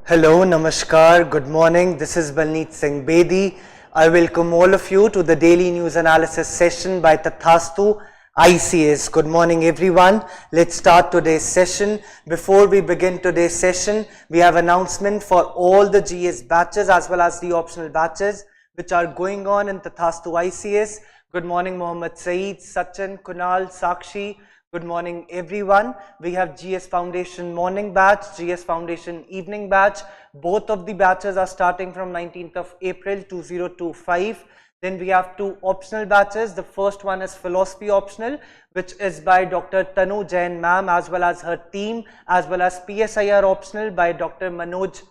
Hello, Namaskar, good morning. This is Balneet Singh Bedi. I welcome all of you to the daily news analysis session by Tathastu ICS. Good morning, everyone. Let's start today's session. Before we begin today's session, we have announcement for all the GS batches as well as the optional batches which are going on in Tathastu ICS. Good morning, Mohammed Saeed, Sachin, Kunal, Sakshi. Good morning, everyone. We have GS Foundation morning batch, GS Foundation evening batch. Both of the batches are starting from 19th of April 2025. Then we have two optional batches. The first one is philosophy optional, which is by Dr. Tanu Jain ma'am as well as her team, as well as PSIR optional by Manoj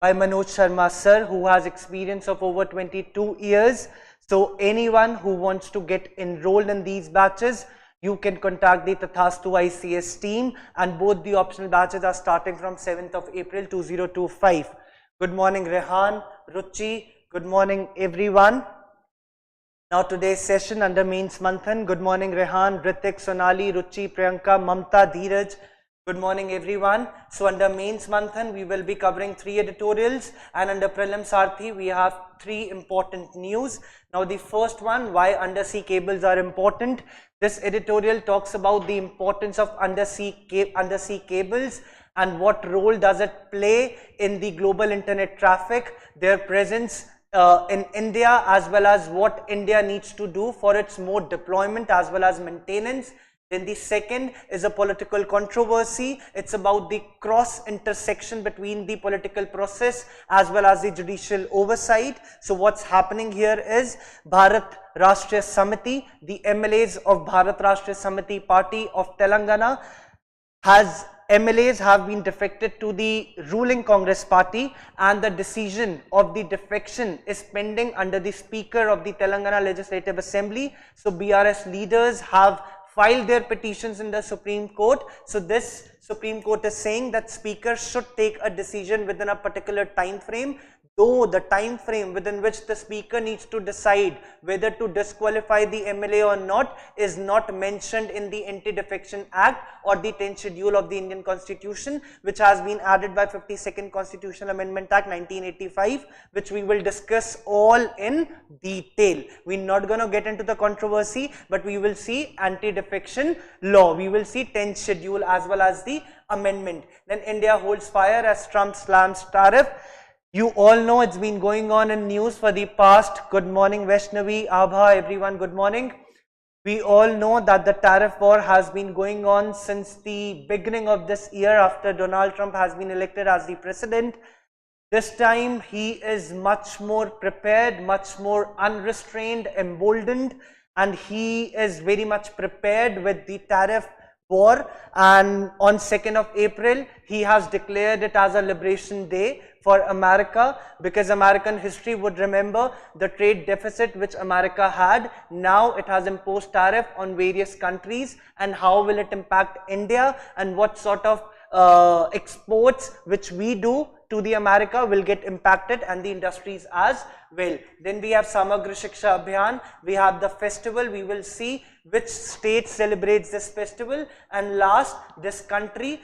Sharma sir, who has experience of over 22 years. So anyone who wants to get enrolled in these batches, you can contact the Tathastu ICS team, and both the optional batches are starting from 7th of April 2025. Good morning, Rehan, Ruchi. Good morning, everyone. Now today's session under Mains Manthan. Good morning, Rehan, Ritik, Sonali, Ruchi, Priyanka, Mamta, Dheeraj. Good morning, everyone. So under Mains Manthan, we will be covering 3 editorials, and under Prelims Arthi, we have 3 important news. Now the first one, why undersea cables are important. This editorial talks about the importance of undersea cables and what role does it play in the global internet traffic, their presence in India, as well as what India needs to do for its more deployment as well as maintenance. Then the second is a political controversy. It's about the cross intersection between the political process as well as the judicial oversight. So what's happening here is Bharat Rashtriya Samiti, the MLAs of Bharat Rashtriya Samiti party of Telangana, MLAs have been defected to the ruling Congress party, and the decision of the defection is pending under the Speaker of the Telangana Legislative Assembly. So BRS leaders have filed their petitions in the Supreme Court. So this Supreme Court is saying that Speaker should take a decision within a particular time frame, though the time frame within which the Speaker needs to decide whether to disqualify the MLA or not is not mentioned in the Anti-defection Act or the 10th schedule of the Indian Constitution, which has been added by 52nd Constitutional Amendment Act 1985, which we will discuss all in detail. We're not going to get into the controversy, but we will see anti-defection law. We will see 10th schedule as well as the amendment. Then India holds fire as Trump slams tariff. You all know it's been going on in news for the past. Good morning, Vaishnavi, Abha, everyone, good morning. We all know that the tariff war has been going on since the beginning of this year after Donald Trump has been elected as the president. This time he is much more prepared, much more unrestrained, emboldened, and he is very much prepared with the tariff war. And on 2nd of April, he has declared it as a liberation day for America, because American history would remember the trade deficit which America had. Now it has imposed tariff on various countries, and how will it impact India, and what sort of exports which we do to the America will get impacted, and the industries as well. Then we have Samagr Shiksha Abhiyan. We have the festival. We will see which state celebrates this festival. And last, this country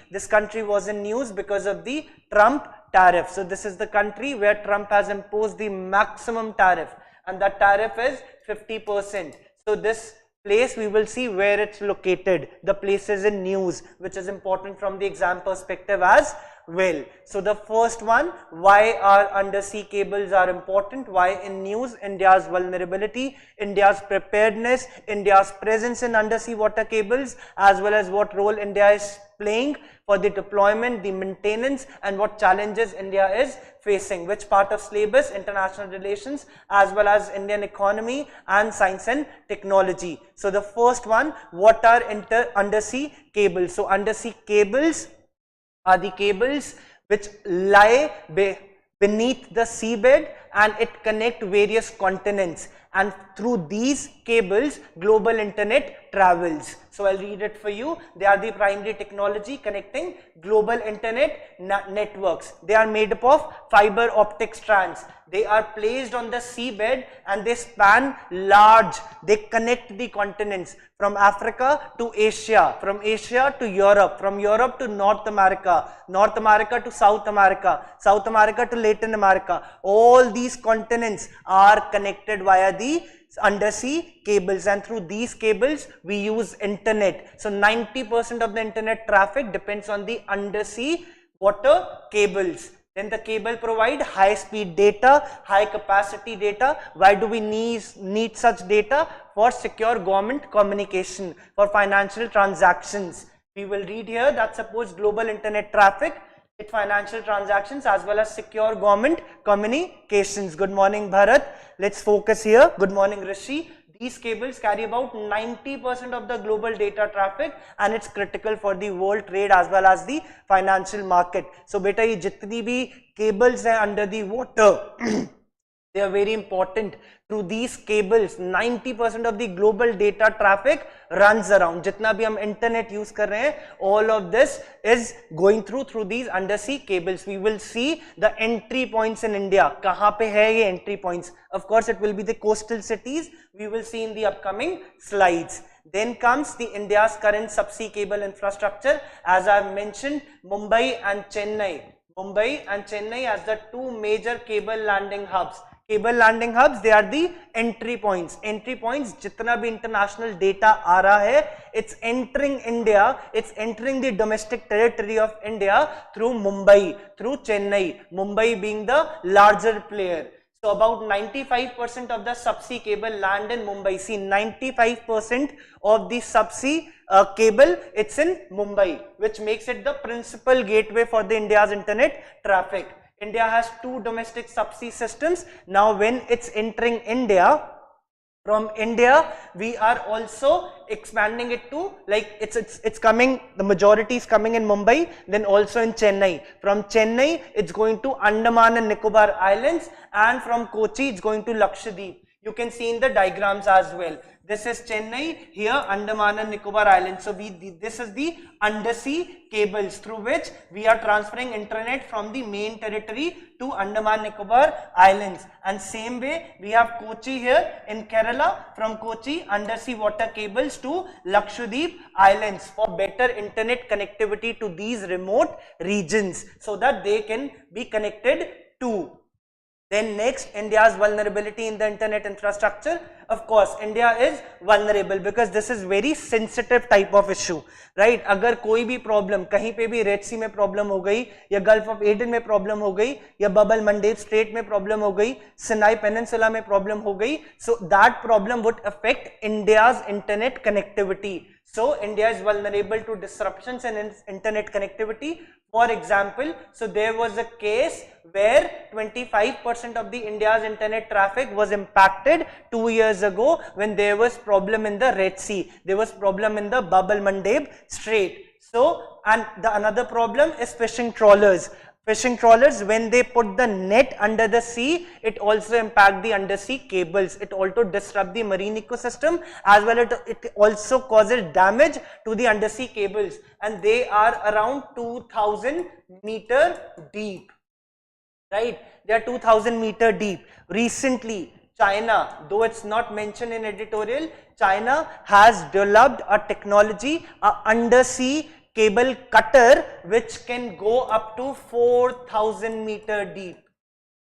was in news because of the Trump tariff. So this is the country where Trump has imposed the maximum tariff, and that tariff is 50%. So this place, we will see where it's located. The place is in news, which is important from the exam perspective as well. So the first one, why our undersea cables are important, why in news, India's vulnerability, India's preparedness, India's presence in undersea water cables, as well as what role India is playing for the deployment, the maintenance, and what challenges India is facing, which part of syllabus, international relations, as well as Indian economy and science and technology. So the first one, what are undersea cables? So undersea cables are the cables which lie beneath the seabed, and it connect various continents. and through these cables global internet travels. So I'll read it for you. They are the primary technology connecting global internet networks. They are made up of fiber optic strands. They are placed on the seabed and they span large. They connect the continents from Africa to Asia, from Asia to Europe, from Europe to North America, North America to South America, South America to Latin America. All these continents are connected via the undersea cables, and through these cables we use internet. So 90% of the internet traffic depends on the undersea water cables. Then the cable provide high speed data, high capacity data. Why do we need such data? For secure government communication, for financial transactions. We will read here that suppose global internet traffic, it financial transactions as well as secure government communications. Good morning Bharat. Let's focus here. Good morning Rishi. These cables carry about 90% of the global data traffic and it's critical for the world trade as well as the financial market. So beta ye jitni bhi cables hai under the water they are very important. Through these cables 90% of the global data traffic runs around. Jitna bhi hum internet use kar rahe hain, all of this is going through these undersea cables. We will see the entry points in India. Kahan pe hai ye entry points? Of course it will be the coastal cities. We will see in the upcoming slides. Then comes the India's current subsea cable infrastructure. As I have mentioned, Mumbai and Chennai as the two major cable landing hubs. Cable landing hubs, they are the entry points. Entry points, jitna bhi international data aa raha hai, it's entering India, it's entering the domestic territory of India through Mumbai, through Chennai, Mumbai being the larger player. So about 95% of the subsea cable land in Mumbai. See, 95% of the subsea cable, it's in Mumbai, which makes it the principal gateway for the India's internet traffic. India has two domestic subsea systems. Now when it's entering India, from India we are also expanding it to, like it's coming, the majority is coming in Mumbai, then also in Chennai. From Chennai it's going to Andaman and Nicobar Islands, and from Kochi it's going to Lakshadweep. You can see in the diagrams as well. This is Chennai, here Andaman and Nicobar Islands. So this is the undersea cables through which we are transferring internet from the main territory to Andaman Nicobar Islands. And same way we have Kochi here in Kerala, from Kochi undersea water cables to Lakshadweep Islands for better internet connectivity to these remote regions so that they can be connected to. Then next, India's vulnerability in the internet infrastructure. Of course, India is vulnerable because this is very sensitive type of issue, right? अगर कोई भी problem, कहीं पे भी Red Sea में problem हो गई, या Gulf of Aden में problem हो गई, या Bab el-Mandeb Strait में problem हो गई, Sinai Peninsula में problem हो गई, so that problem would affect India's internet connectivity. So India is vulnerable to disruptions in internet connectivity. For example, so there was a case where 25% of the India's internet traffic was impacted 2 years ago when there was problem in the Red Sea. There was problem in the Bab el-Mandeb Strait. So, and the another problem is fishing trawlers. Fishing trawlers, when they put the net under the sea, it also impacts the undersea cables. It also disrupts the marine ecosystem, as well as it also causes damage to the undersea cables, and they are around 2000 meter deep, right? They are 2000 meter deep. Recently, China, though it's not mentioned in editorial, China has developed a technology, a undersea cable cutter which can go up to 4000 meter deep.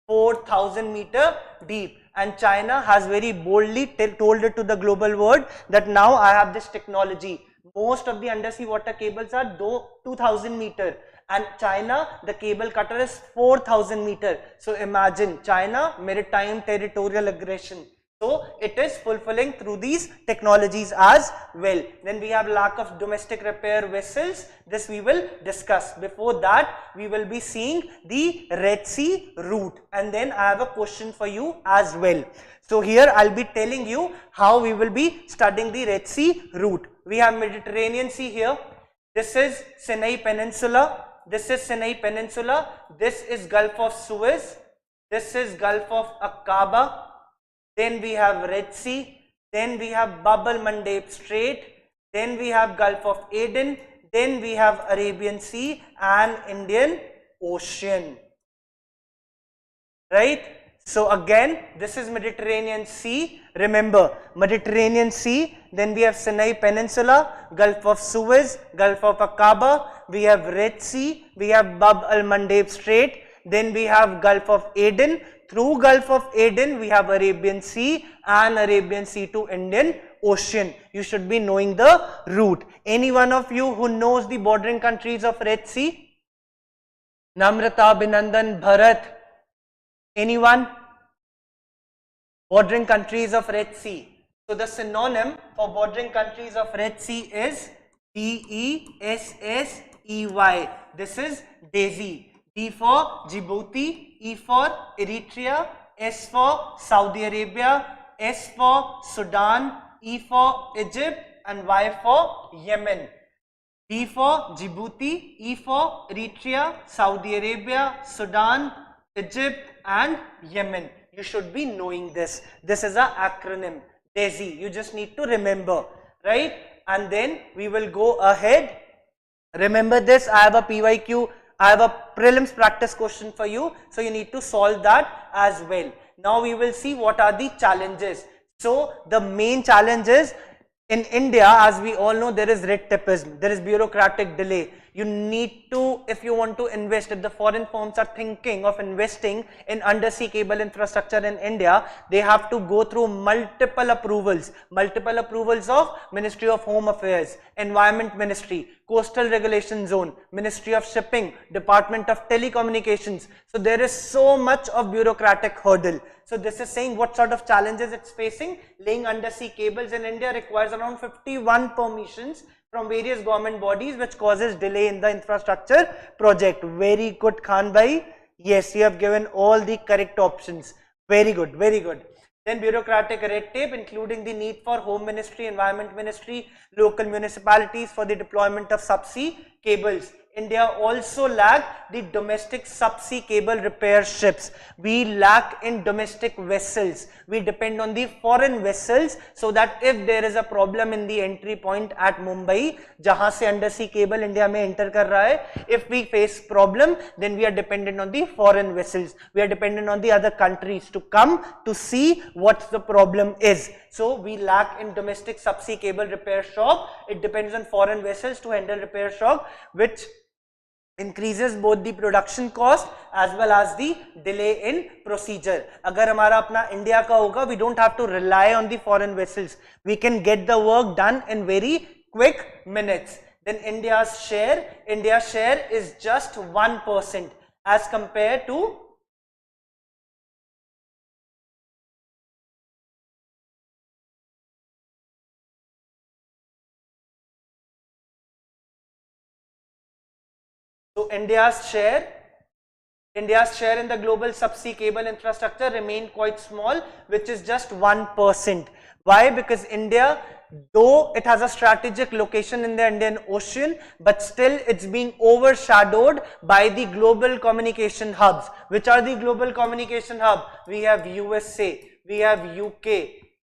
4000 meter deep, and China has very boldly told it to the global world that now I have this technology. Most of the undersea water cables are 2000 meter, and China, the cable cutter is 4000 meter. So imagine China, maritime territorial aggression. So it is fulfilling through these technologies as well. Then we have lack of domestic repair vessels. This we will discuss. Before that, we will be seeing the Red Sea route. And then I have a question for you as well. So here I'll be telling you how we will be studying the Red Sea route. We have Mediterranean Sea here. This is Sinai Peninsula. This is Sinai Peninsula. This is Gulf of Suez. This is Gulf of Aqaba. then we have Red Sea, then we have Bab el-Mandeb Strait, then we have Gulf of Aden, then we have Arabian Sea and Indian Ocean, right? So again, this is Mediterranean Sea. Remember, Mediterranean Sea, then we have Sinai Peninsula, Gulf of Suez, Gulf of Aqaba, we have Red Sea, we have Bab el-Mandeb Strait, then we have Gulf of Aden. Through Gulf of Aden, we have Arabian Sea and Arabian Sea to Indian Ocean. You should be knowing the route. Any one of you who knows the bordering countries of Red Sea? Namrata, Binandan, Bharat. Anyone? Bordering countries of Red Sea. So the synonym for bordering countries of Red Sea is DESSEY. This is Daisy. D for Djibouti, E for Eritrea, S for Saudi Arabia, S for Sudan, E for Egypt and Y for Yemen. D for Djibouti, E for Eritrea, Saudi Arabia, Sudan, Egypt and Yemen. You should be knowing this. This is an acronym, DESI. You just need to remember, right? And then we will go ahead. Remember this, I have a PYQ, I have a prelims practice question for you. So you need to solve that as well. Now we will see what are the challenges. So the main challenge is, in India, as we all know, there is red tapeism, there is bureaucratic delay. You need to, if you want to invest, if the foreign firms are thinking of investing in undersea cable infrastructure in India, they have to go through multiple approvals of Ministry of Home Affairs, Environment Ministry, Coastal Regulation Zone, Ministry of Shipping, Department of Telecommunications. So there is so much of bureaucratic hurdle. So this is saying what sort of challenges it's facing. Laying undersea cables in India requires around 51 permissions from various government bodies, which causes delay in the infrastructure project. Very good, Khan Bhai. Yes, you have given all the correct options. Very good, very good. Then bureaucratic red tape, including the need for Home Ministry, Environment Ministry, local municipalities for the deployment of subsea cables. India also lack the domestic subsea cable repair ships. We lack in domestic vessels. We depend on the foreign vessels, so that if there is a problem in the entry point at Mumbai, jahan se undersea cable India mein enter kar raha hai, if we face problem, then we are dependent on the foreign vessels. We are dependent on the other countries to come to see what the problem is. So we lack in domestic subsea cable repair shop. It depends on foreign vessels to handle repair shop, which increases both the production cost as well as the delay in procedure. Agar hamara apna India ka hoga, we don't have to rely on the foreign vessels. We can get the work done in very quick minutes. Then India's share is just 1% as compared to India's share in the global subsea cable infrastructure remain quite small, which is just 1%. Why? Because India, though it has a strategic location in the Indian Ocean, but still it's being overshadowed by the global communication hubs. Which are the global communication hub? We have USA, we have UK,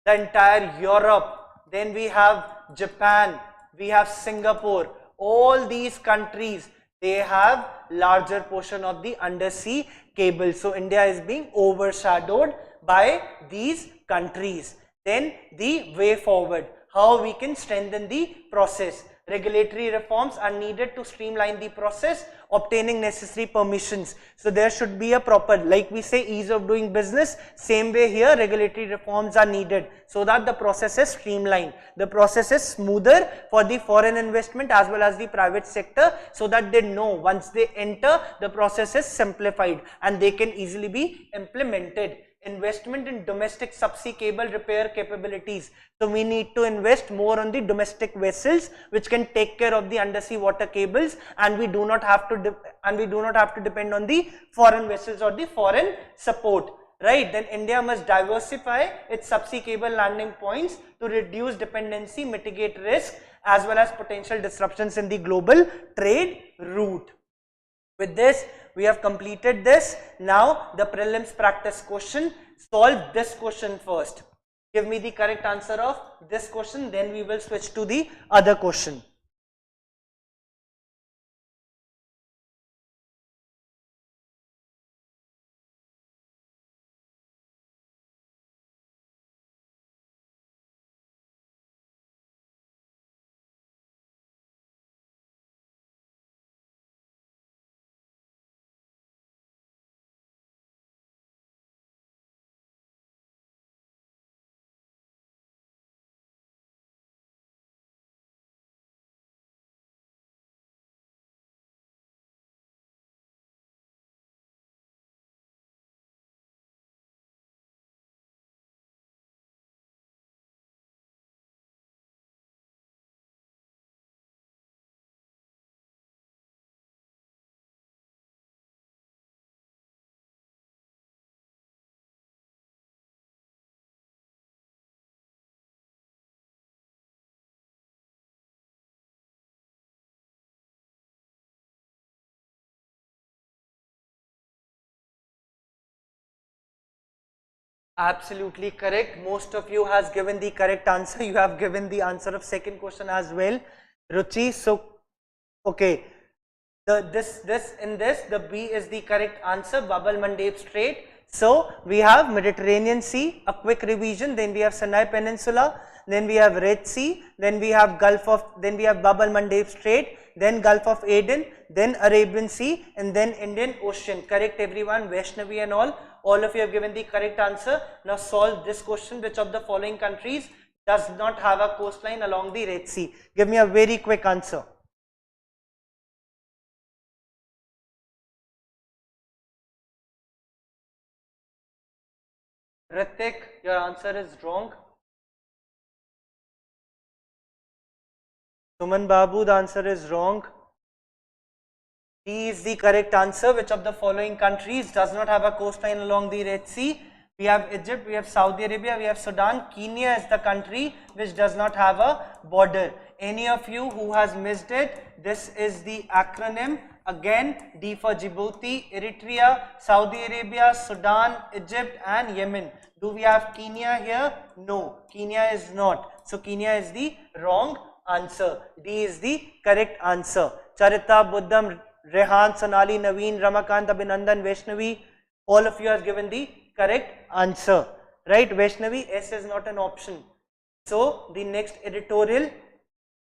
the entire Europe, then we have Japan, we have Singapore. All these countries, they have larger portion of the undersea cable. So India is being overshadowed by these countries. Then the way forward, how we can strengthen the process. Regulatory reforms are needed to streamline the process, obtaining necessary permissions. So there should be a proper, like we say, ease of doing business. Same way here, regulatory reforms are needed so that the process is streamlined. The process is smoother for the foreign investment as well as the private sector, so that they know once they enter, the process is simplified and they can easily be implemented. Investment in domestic subsea cable repair capabilities. So we need to invest more on the domestic vessels which can take care of the undersea water cables, and we do not have to depend on the foreign vessels or the foreign support. Right? Then India must diversify its subsea cable landing points to reduce dependency, mitigate risk as well as potential disruptions in the global trade route. With this, we have completed this. Now the prelims practice question. solve this question first. Give me the correct answer of this question, then we will switch to the other question. Absolutely correct. Most of you has given the correct answer. You have given the answer of second question as well, Ruchi. So, okay, the B is the correct answer, Bab el Mandeb Strait. So we have Mediterranean Sea, a quick revision. Then we have Sinai Peninsula. Then we have Red Sea. Then we have Then we have Bab el Mandeb Strait. Then Gulf of Aden. Then Arabian Sea, and then Indian Ocean. Correct, everyone. Vaishnavi and all of you have given the correct answer. Now solve this question. Which of the following countries does not have a coastline along the Red Sea? Give me a very quick answer. Ritik, your answer is wrong. Suman Babu, the answer is wrong. D is the correct answer. Which of the following countries does not have a coastline along the Red Sea? We have Egypt, we have Saudi Arabia, we have Sudan. Kenya is the country which does not have a border. Any of you who has missed it, this is the acronym. Again, D for Djibouti, Eritrea, Saudi Arabia, Sudan, Egypt and Yemen. Do we have Kenya here? No, Kenya is not. So Kenya is the wrong answer. D is the correct answer. Charita, Buddham, Rehan, Sonali, Naveen, Ramakant, Abhinandan, Vaishnavi, all of you have given the correct answer. Right, Vaishnavi, S is not an option. So the next editorial,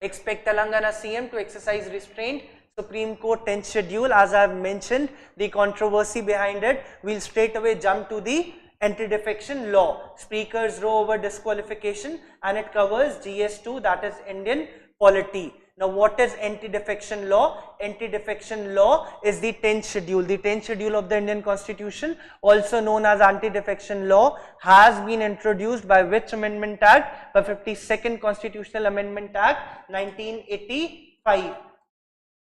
expect Telangana CM to exercise restraint. Supreme Court 10th schedule, as I have mentioned, the controversy behind it, we'll straight away jump to the anti-defection law. Speakers row over disqualification, and it covers GS2, that is Indian polity. Now what is anti-defection law? Anti-defection law is the 10th schedule. The 10th schedule of the Indian Constitution, also known as anti-defection law, has been introduced by which Amendment Act? By 52nd Constitutional Amendment Act 1985.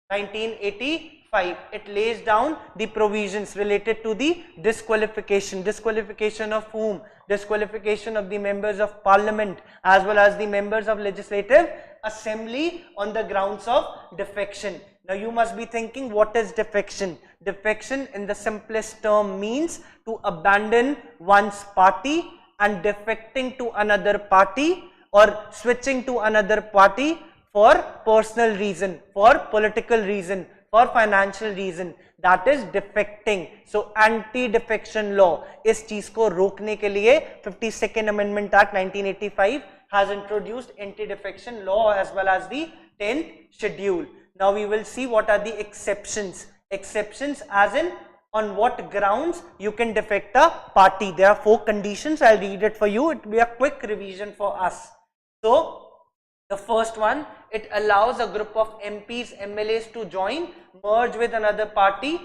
1985. It lays down the provisions related to the disqualification. Disqualification of whom? Disqualification of the members of parliament as well as the members of legislative assembly on the grounds of defection. Now you must be thinking, what is defection? Defection in the simplest term means to abandon one's party and defecting to another party or switching to another party for personal reason, for political reason, for financial reason. That is defecting. So anti-defection law, इस चीज को रोकने के लिए 52nd Amendment Act 1985 has introduced anti-defection law as well as the 10th schedule. Now we will see what are the exceptions. Exceptions as in on what grounds you can defect a party. There are 4 conditions. I'll read it for you. It will be a quick revision for us. So the first one, it allows a group of MPs, MLAs to join, merge with another party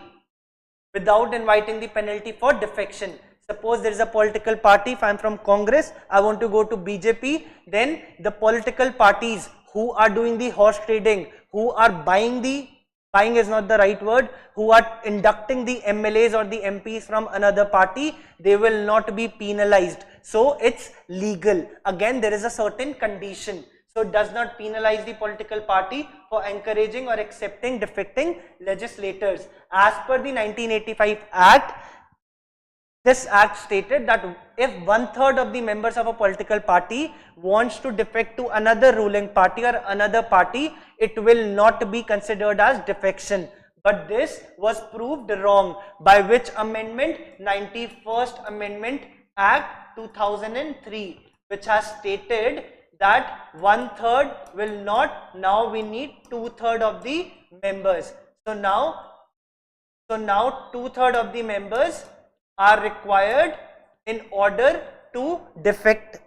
without inviting the penalty for defection. Suppose there is a political party, if I am from Congress, I want to go to BJP, then the political parties who are doing the horse trading, who are buying is not the right word, who are inducting the MLAs or the MPs from another party, they will not be penalized. So it's legal. Again, there is a certain condition. So it does not penalize the political party for encouraging or accepting defecting legislators. As per the 1985 Act, This act stated that if 1/3 of the members of a political party wants to defect to another ruling party or another party, it will not be considered as defection. But this was proved wrong by which amendment? 91st Amendment Act 2003, which has stated that 1/3 will not, now we need 2/3 of the members. So now 2/3 of the members are required in order to defect.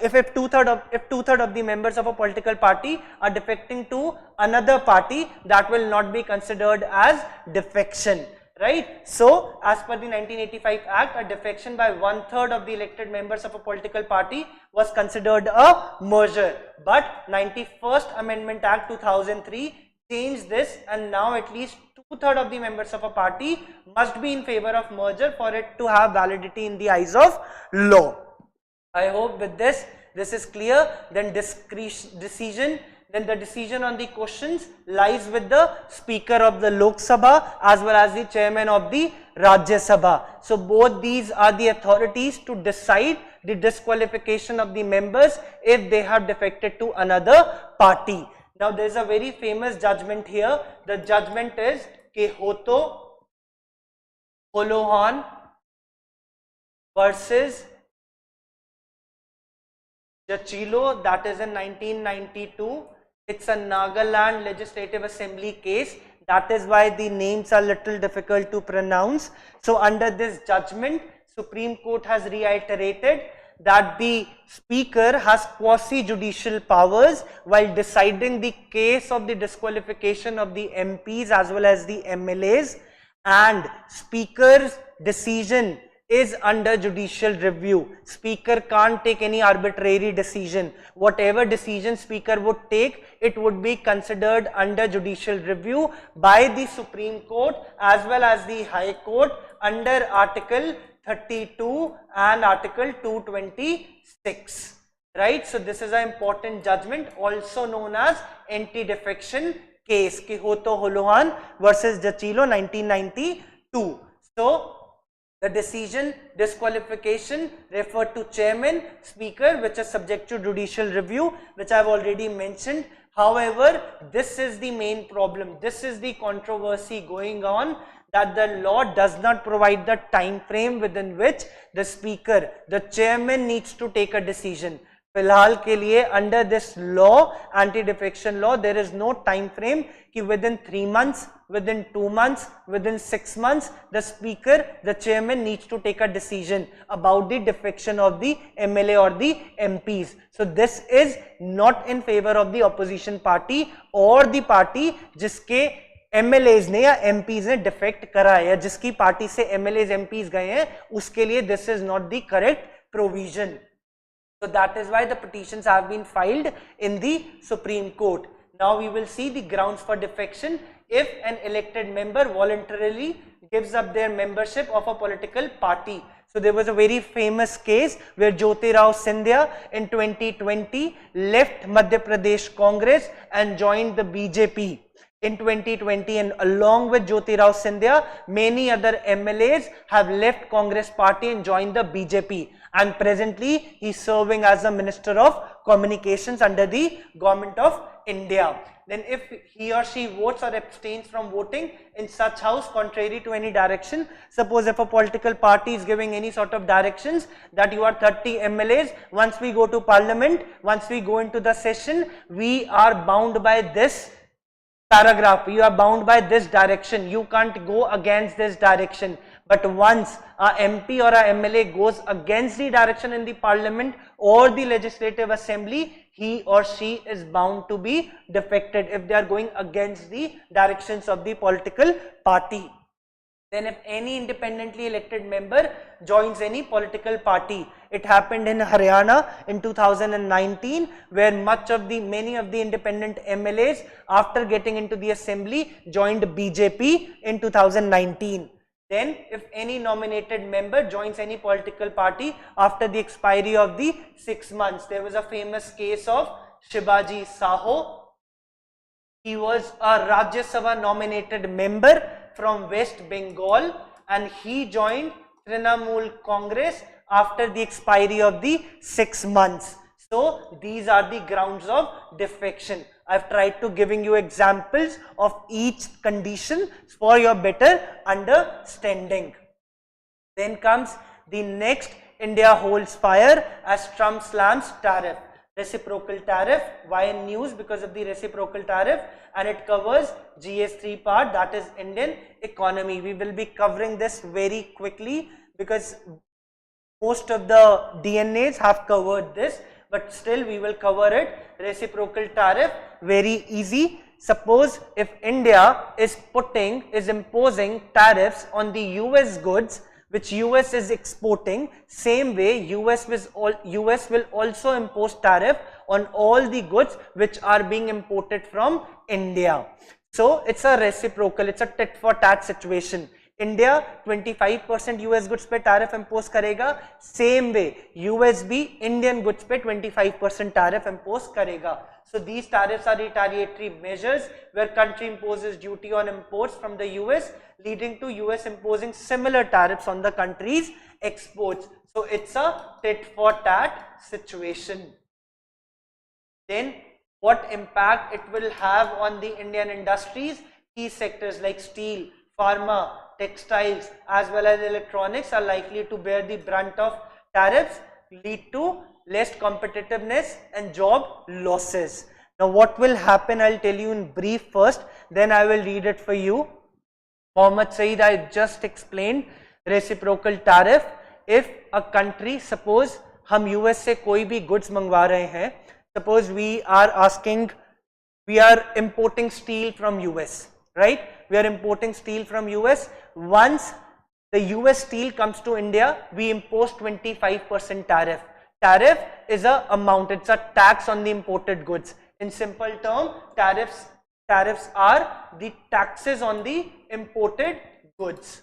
If 2/3 of the members of a political party are defecting to another party, that will not be considered as defection, right? So as per the 1985 Act, a defection by 1/3 of the elected members of a political party was considered a merger, but 91st Amendment Act 2003 changed this, and now at least 2/3 of the members of a party must be in favor of merger for it to have validity in the eyes of law. I hope with this is clear. Then the decision on the questions lies with the Speaker of the Lok Sabha as well as the Chairman of the Rajya Sabha. So both these are the authorities to decide the disqualification of the members if they have defected to another party. Now there is a very famous judgment here. The judgment is Kehoto Holohan versus Jachilo, that is in 1992. It's a Nagaland Legislative Assembly case. That is why the names are little difficult to pronounce. So under this judgment, Supreme Court has reiterated that the Speaker has quasi-judicial powers while deciding the case of the disqualification of the MPs as well as the MLAs, and Speaker's decision is under judicial review. Speaker can't take any arbitrary decision. Whatever decision Speaker would take, it would be considered under judicial review by the Supreme Court as well as the High Court under Article 32 and Article 226, right? So this is an important judgment, also known as anti-defection case, Kehoto Holohan versus Jachilo, 1992. So the decision disqualification referred to Chairman, Speaker, which is subject to judicial review, which I have already mentioned. However, this is the main problem. This is the controversy going on, that the law does not provide the time frame within which the Speaker, the Chairman, needs to take a decision. फिलहाल के लिए under this law, anti-defection law, there is no time frame कि within 3 months, within 2 months, within 6 months, the Speaker, the Chairman needs to take a decision about the defection of the MLA or the MPs. So this is not in favor of the opposition party or the party जिसके MLAs ने या MPs ने defect करा है या जिसकी party से MLAs MPs गए हैं उसके लिए this is not the correct provision. So that is why the petitions have been filed in the Supreme Court. Now we will see the grounds for defection. If an elected member voluntarily gives up their membership of a political party. So there was a very famous case where Jyoti Rao Scindia in 2020 left Madhya Pradesh Congress and joined the BJP in 2020, and along with Jyoti Rao Scindia, many other MLAs have left Congress party and joined the BJP, and presently he is serving as a Minister of Communications under the Government of India. Then if he or she votes or abstains from voting in such house contrary to any direction, suppose if a political party is giving any sort of directions that you are 30 MLAs, once we go to parliament, once we go into the session, we are bound by this paragraph, you are bound by this direction, you can't go against this direction. But once a MP or a MLA goes against the direction in the parliament or the legislative assembly, he or she is bound to be defected if they are going against the directions of the political party. Then if any independently elected member joins any political party, it happened in Haryana in 2019 where many of the independent MLAs after getting into the assembly joined BJP in 2019. Then if any nominated member joins any political party after the expiry of the 6 months, there was a famous case of Shivaji Saho. He was a Rajya Sabha nominated member from West Bengal and he joined Trinamool Congress after the expiry of the 6 months. So these are the grounds of defection. I've tried to giving you examples of each condition for your better understanding. Then comes the next, India holds fire as Trump slams tariff. Reciprocal tariff, why in news? Because of the reciprocal tariff, and it covers GS3 part, that is Indian economy. We will be covering this very quickly because most of the DNAs have covered this, but still we will cover it. Reciprocal tariff, very easy. Suppose if India is imposing tariffs on the US goods which US is exporting, same way US will also impose tariff on all the goods which are being imported from India. So it's a reciprocal, it's a tit for tat situation. India 25% US goods पे tariff impose करेगा, same way US भी Indian goods पे 25% tariff impose करेगा. So these tariffs are retaliatory measures where country imposes duty on imports from the US, leading to US imposing similar tariffs on the country's exports. So it's a tit for tat situation. Then what impact it will have on the Indian industries? Key sectors like steel, pharma, textiles as well as electronics are likely to bear the brunt of tariffs, lead to less competitiveness and job losses. Now what will happen, I'll tell you in brief first, then I will read it for you. Mohammed Saeed, I just explained reciprocal tariff. If a country, suppose हम US से कोई भी goods मंगवा रहे हैं, suppose we are importing steel from US, right? We are importing steel from US. Once the US steel comes to India, we impose 25% tariff. Tariff is a amount, it's a tax on the imported goods. In simple term, tariffs are the taxes on the imported goods.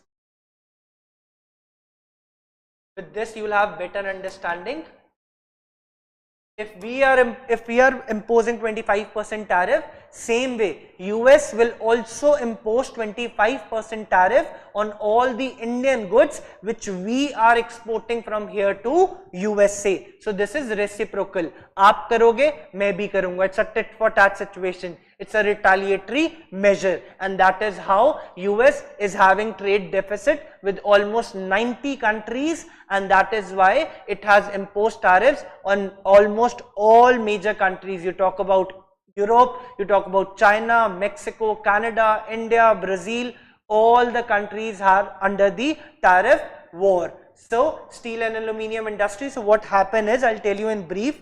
With this you will have better understanding. If we are imposing 25% tariff, same way US will also impose 25% tariff on all the Indian goods which we are exporting from here to USA. So this is reciprocal. आप करोगे, मैं भी करूँगा. It's a tit for tat situation. It's a retaliatory measure, and that is how US is having trade deficit with almost 90 countries, and that is why it has imposed tariffs on almost all major countries. You talk about Europe, you talk about China, Mexico, Canada, India, Brazil, all the countries are under the tariff war. So steel and aluminium industry, so what happened is, I'll tell you in brief.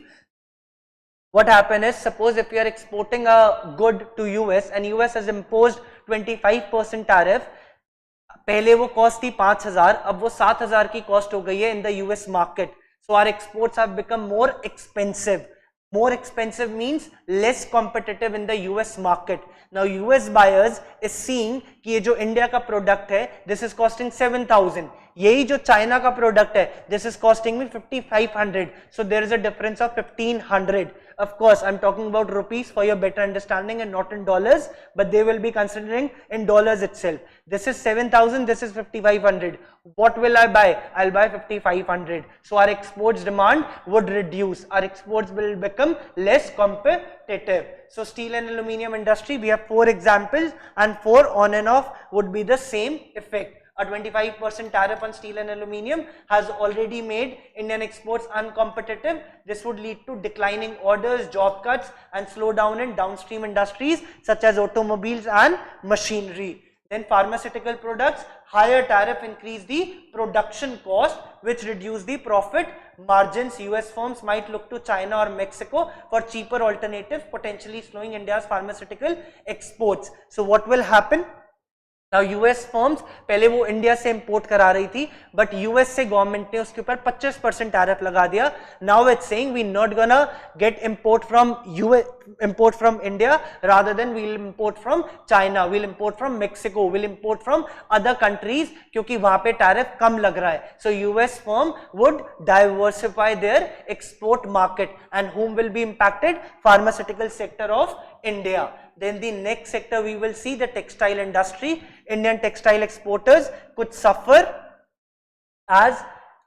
What happened is, suppose if you are exporting a good to US and US has imposed 25% tariff, पहले वो cost थी 5,000, अब वो 7,000 की cost हो गई है in the US market. So our exports have become more expensive. More expensive means less competitive in the US market. Now US buyers is seeing कि ये जो India का product है, this is costing 7,000. यही जो China का product है, this is costing me 5,500. So there is a difference of 1,500. Of course, I'm talking about rupees for your better understanding and not in dollars, but they will be considering in dollars itself. This is 7,000, this is 5,500. What will I buy? I'll buy 5,500. So our exports demand would reduce. Our exports will become less competitive. So steel and aluminium industry, we have 4 examples, and 4 on and off would be the same effect. A 25% tariff on steel and aluminium has already made Indian exports uncompetitive. This would lead to declining orders, job cuts, and slowdown in downstream industries such as automobiles and machinery. Then pharmaceutical products, higher tariff increase the production cost, which reduce the profit margins. US firms might look to China or Mexico for cheaper alternatives, potentially slowing India's pharmaceutical exports. So what will happen? Now US firms पहले वो India से import करा रही थी, but US से government ने उसके ऊपर 25% टैरिफ लगा दिया. Now it's saying we not gonna get import from India, rather than we'll import from China, we'll import from Mexico, we'll import from other countries, क्योंकि वहां पे टैरिफ कम लग रहा है. So US firm would diversify their export market, and whom will be impacted? Pharmaceutical sector of India. Then the next sector we will see, the textile industry. Indian textile exporters could suffer as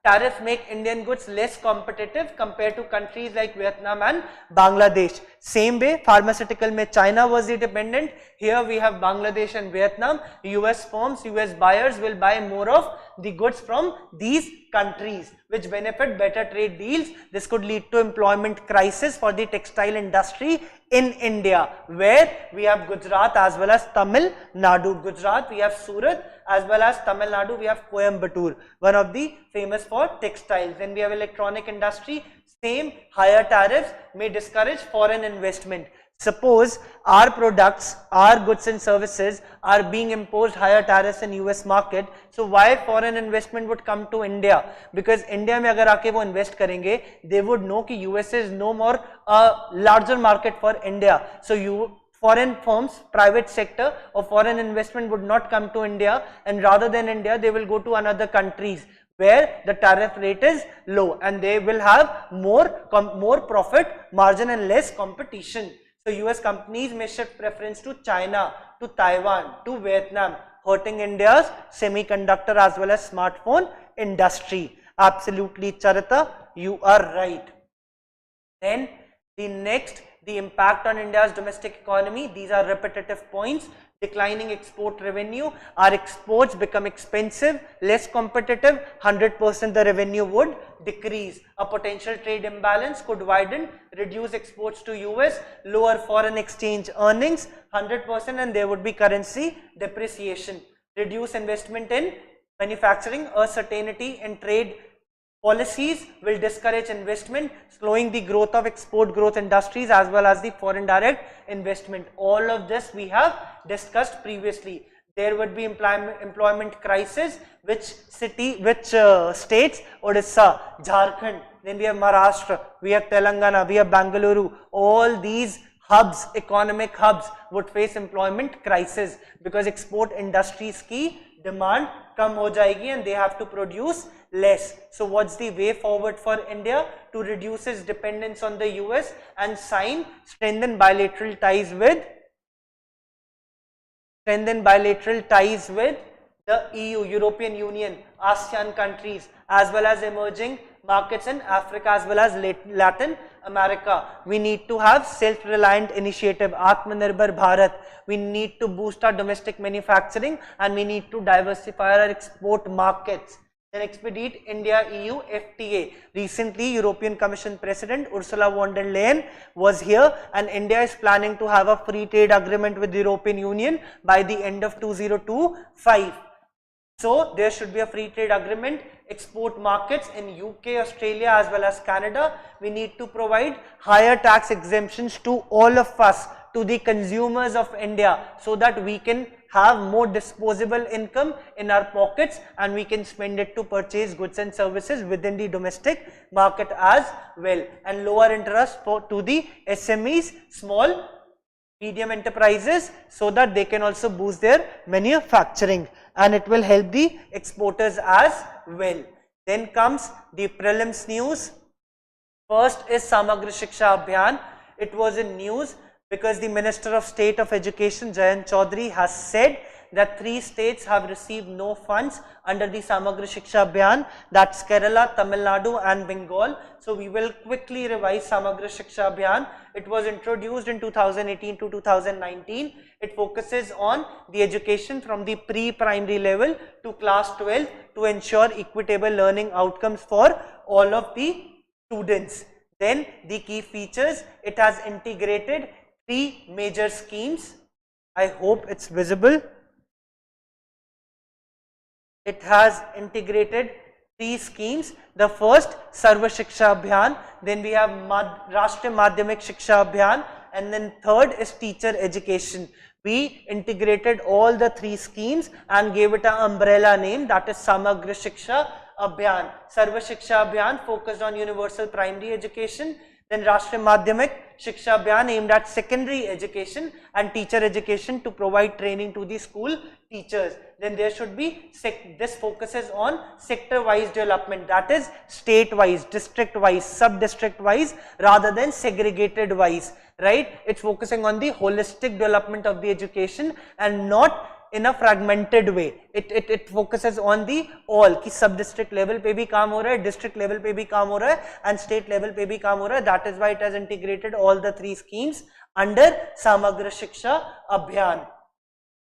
tariffs make Indian goods less competitive compared to countries like Vietnam and Bangladesh. Same way, pharmaceutical mein China was the dependent. Here we have Bangladesh and Vietnam. US firms, US buyers will buy more of the goods from these countries, which benefit better trade deals. This could lead to employment crisis for the textile industry in India, where we have Gujarat as well as Tamil Nadu. Gujarat, we have Surat, as well as Tamil Nadu, we have Coimbatore, one of the famous for textiles. Then we have electronic industry. Same, higher tariffs may discourage foreign investment. Suppose our products, our goods and services are being imposed higher tariffs in US market, so why foreign investment would come to India? Because India mein agar aake wo invest karenge, they would know ki US is no more a larger market for India. So foreign firms, private sector or foreign investment would not come to India, and rather than India, they will go to another countries where the tariff rate is low, and they will have more profit margin and less competition. So US companies may shift preference to China, to Taiwan, to Vietnam, hurting India's semiconductor as well as smartphone industry. Absolutely, Charita, you are right. Then the next, the impact on India's domestic economy. These are repetitive points. Declining export revenue. Our exports become expensive, less competitive, 100% the revenue would decrease. A potential trade imbalance could widen, reduce exports to US, lower foreign exchange earnings, 100%, and there would be currency depreciation. Reduce investment in manufacturing. Uncertainty in trade policies will discourage investment, slowing the growth of export growth industries as well as the foreign direct investment. All of this we have discussed previously. There would be employment crisis. Which states? Odisha, Jharkhand, then we have Maharashtra, we have Telangana, we have Bangalore. All these hubs, economic hubs, would face employment crisis because export industries ki demand kam ho jayegi and they have to produce less. So what's the way forward for India to reduce its dependence on the US and strengthen bilateral ties with the EU, European Union, ASEAN countries, as well as emerging markets in Africa as well as Latin America. We need to have self-reliant initiative, Atmanirbhar Bharat. We need to boost our domestic manufacturing and we need to diversify our export markets. Then expedite India-EU FTA. Recently, European Commission President Ursula von der Leyen was here, and India is planning to have a free trade agreement with the European Union by the end of 2025. So there should be a free trade agreement. Export markets in UK, Australia as well as Canada. We need to provide higher tax exemptions to all of us, to the consumers of India, so that we can have more disposable income in our pockets and we can spend it to purchase goods and services within the domestic market as well, and lower interest to the SMEs, small medium enterprises, so that they can also boost their manufacturing, and it will help the exporters as well. Then comes the prelims news. First is Samagra Shiksha Abhiyan. It was in news because the Minister of State of Education, Jayant Chaudhary, has said that 3 states have received no funds under the Samagra Shiksha Abhiyan, that's Kerala, Tamil Nadu and Bengal. So we will quickly revise Samagra Shiksha Abhiyan. It was introduced in 2018 to 2019. It focuses on the education from the pre-primary level to class 12 to ensure equitable learning outcomes for all of the students. Then the key features, it has integrated 3 major schemes. I hope it's visible. It has integrated 3 schemes. The first, Sarva Shiksha Abhiyan, then we have Rashtriya Madhyamik Shiksha Abhiyan, and then third is teacher education. We integrated all the 3 schemes and gave it an umbrella name, that is Samagra Shiksha Abhiyan. Sarva Shiksha Abhiyan focused on universal primary education. Then Rashtriya Madhyamik Shiksha Abhiyan aimed at secondary education and teacher education to provide training to the school teachers. Then there should be, this focuses on sector-wise development, that is state-wise, district-wise, sub-district-wise rather than segregated-wise, right? It's focusing on the holistic development of the education and not in a fragmented way. It focuses on the all कि सब district level पे भी काम हो रहा है, district level पे भी काम हो रहा है and state level पे भी काम हो रहा है. That is why it has integrated all the three schemes under Samagra Shiksha Abhiyan.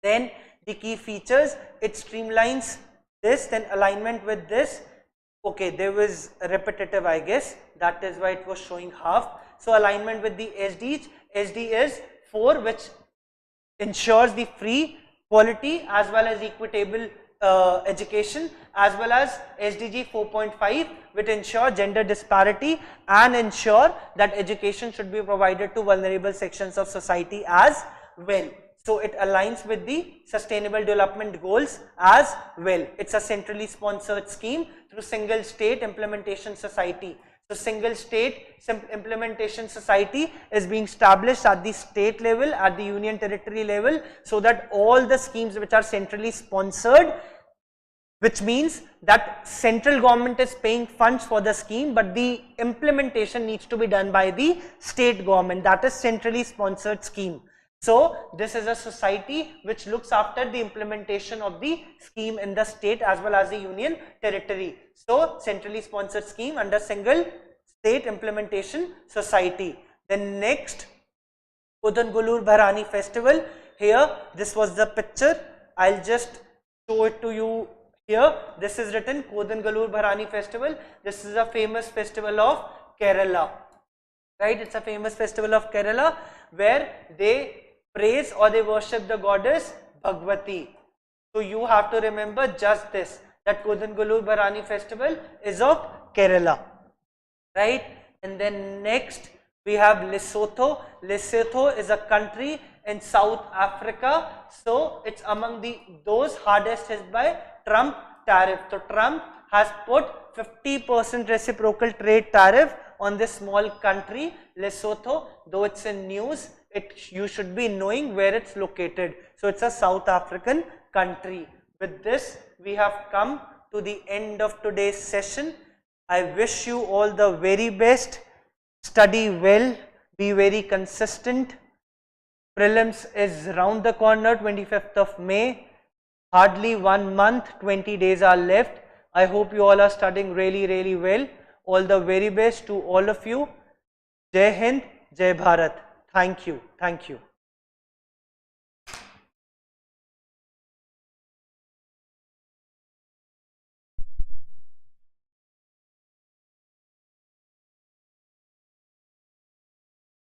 Then the key features, it streamlines this, then alignment with this. Okay, there was repetitive, I guess, that is why it was showing half. So alignment with the SDs, SD is 4, which ensures the free, quality as well as equitable education, as well as SDG 4.5, which ensure gender disparity and ensure that education should be provided to vulnerable sections of society as well. So it aligns with the sustainable development goals as well. It's a centrally sponsored scheme through single state implementation society. So single state implementation society is being established at the state level, at the union territory level, so that all the schemes which are centrally sponsored, which means that central government is paying funds for the scheme, but the implementation needs to be done by the state government. That is centrally sponsored scheme. So this is a society which looks after the implementation of the scheme in the state as well as the union territory. So centrally sponsored scheme under single state implementation society. Then next, Kodangallur Bharani festival. Here this was the picture. I'll just show it to you here. This is written Kodangallur Bharani festival. This is a famous festival of Kerala. Right? It's a famous festival of Kerala where they praise or they worship the goddess Bhagwati. So you have to remember just this, that Kodangallur Bharani festival is of Kerala, right? And then next we have Lesotho. Lesotho is a country in South Africa, so it's among those hardest hit by Trump tariff. So Trump has put 50% reciprocal trade tariff on this small country Lesotho. Though it's in news, you should be knowing where it's located. So it's a South African country. With this, we have come to the end of today's session. I wish you all the very best. Study well, be very consistent. Prelims is round the corner, 25th of May. Hardly 1 month, 20 days are left. I hope you all are studying really well. All the very best to all of you. Jai Hind, Jai Bharat. Thank you. Thank you.